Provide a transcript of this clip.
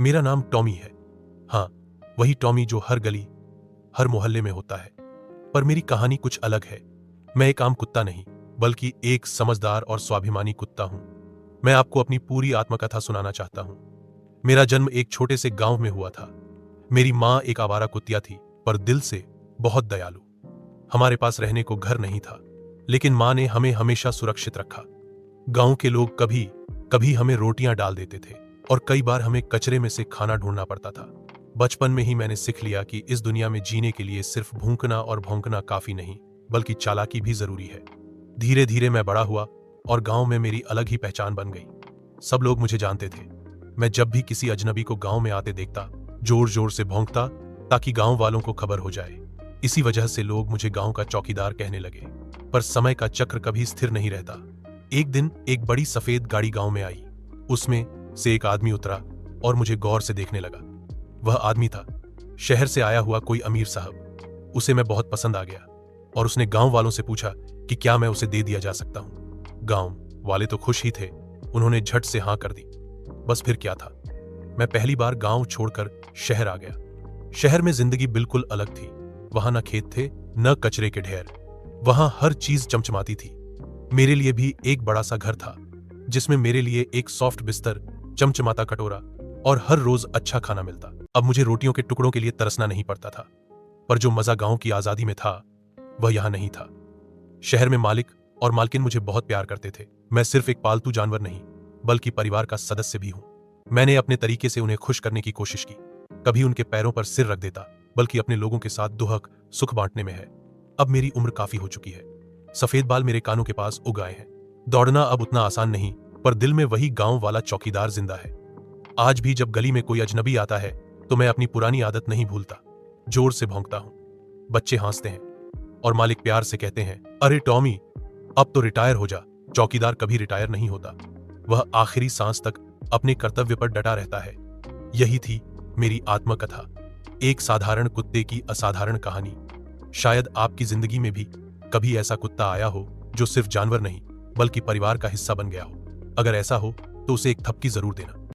मेरा नाम टॉमी है। हाँ, वही टॉमी जो हर गली, हर मोहल्ले में होता है। पर मेरी कहानी कुछ अलग है। मैं एक आम कुत्ता नहीं, बल्कि एक समझदार और स्वाभिमानी कुत्ता हूं। मैं आपको अपनी पूरी आत्मकथा सुनाना चाहता हूं। मेरा जन्म एक छोटे से गांव में हुआ था। मेरी माँ एक आवारा कुतिया थी, पर दिल से बहुत दयालु। हमारे पास रहने को घर नहीं था, लेकिन माँ ने हमें हमेशा सुरक्षित रखा। गांव के लोग कभी कभी हमें रोटियां डाल देते थे और कई बार हमें कचरे में से खाना ढूंढना पड़ता था। बचपन में ही मैंने सीख लिया कि इस दुनिया में जीने के लिए सिर्फ भूखना और भौंकना काफी नहीं, बल्कि चालाकी भी जरूरी है। धीरे धीरे मैं बड़ा हुआ और गांव में मेरी अलग ही पहचान बन गई। सब लोग मुझे जानते थे। मैं जब भी किसी अजनबी को गांव में आते देखता, जोर जोर से भौंकता ताकि गांव वालों को खबर हो जाए। इसी वजह से लोग मुझे गांव का चौकीदार कहने लगे। पर समय का चक्र कभी स्थिर नहीं रहता। एक दिन एक बड़ी सफेद गाड़ी गांव में आई। उसमें से एक आदमी उतरा और मुझे गौर से देखने लगा। वह आदमी था शहर से आया हुआ कोई अमीर साहब। उसे मैं बहुत पसंद आ गया और उसने गांव वालों से पूछा कि क्या मैं उसे दे दिया जा सकता हूं। गांव वाले तो खुश ही थे। उन्होंने झट से हां कर दी। बस फिर क्या था, मैं पहली बार गांव छोड़कर शहर आ गया। शहर में जिंदगी बिल्कुल अलग थी। वहां न खेत थे, न कचरे के ढेर। वहां हर चीज चमचमाती थी। मेरे लिए भी एक बड़ा सा घर था, जिसमें मेरे लिए एक सॉफ्ट बिस्तर, चमचमाता कटोरा और हर रोज अच्छा खाना मिलता। अब मुझे रोटियों के टुकड़ों के लिए तरसना नहीं पड़ता था। पर जो मजा गांव की आजादी में था, वह यहां नहीं था। शहर में मालिक और मालकिन मुझे बहुत प्यार करते थे। मैं सिर्फ एक पालतू जानवर नहीं, बल्कि परिवार का सदस्य भी हूं। मैंने अपने तरीके से उन्हें खुश करने की कोशिश की। कभी उनके पैरों पर सिर रख देता, बल्कि अपने लोगों के साथ दुहक सुख बांटने में है। अब मेरी उम्र काफी हो चुकी है। सफेद बाल मेरे कानों के पास उग आए हैं। दौड़ना अब उतना आसान नहीं, पर दिल में वही गांव वाला चौकीदार जिंदा है। आज भी जब गली में कोई अजनबी आता है, तो मैं अपनी पुरानी आदत नहीं भूलता। जोर से भौंकता हूं। बच्चे हंसते हैं और मालिक प्यार से कहते हैं, अरे टॉमी, अब तो रिटायर हो जा। चौकीदार कभी रिटायर नहीं होता। वह आखिरी सांस तक अपने कर्तव्य पर डटा रहता है। यही थी मेरी आत्मकथा, एक साधारण कुत्ते की असाधारण कहानी। शायद आपकी जिंदगी में भी कभी ऐसा कुत्ता आया हो जो सिर्फ जानवर नहीं, बल्कि परिवार का हिस्सा बन गया हो। अगर ऐसा हो तो उसे एक थपकी जरूर देना।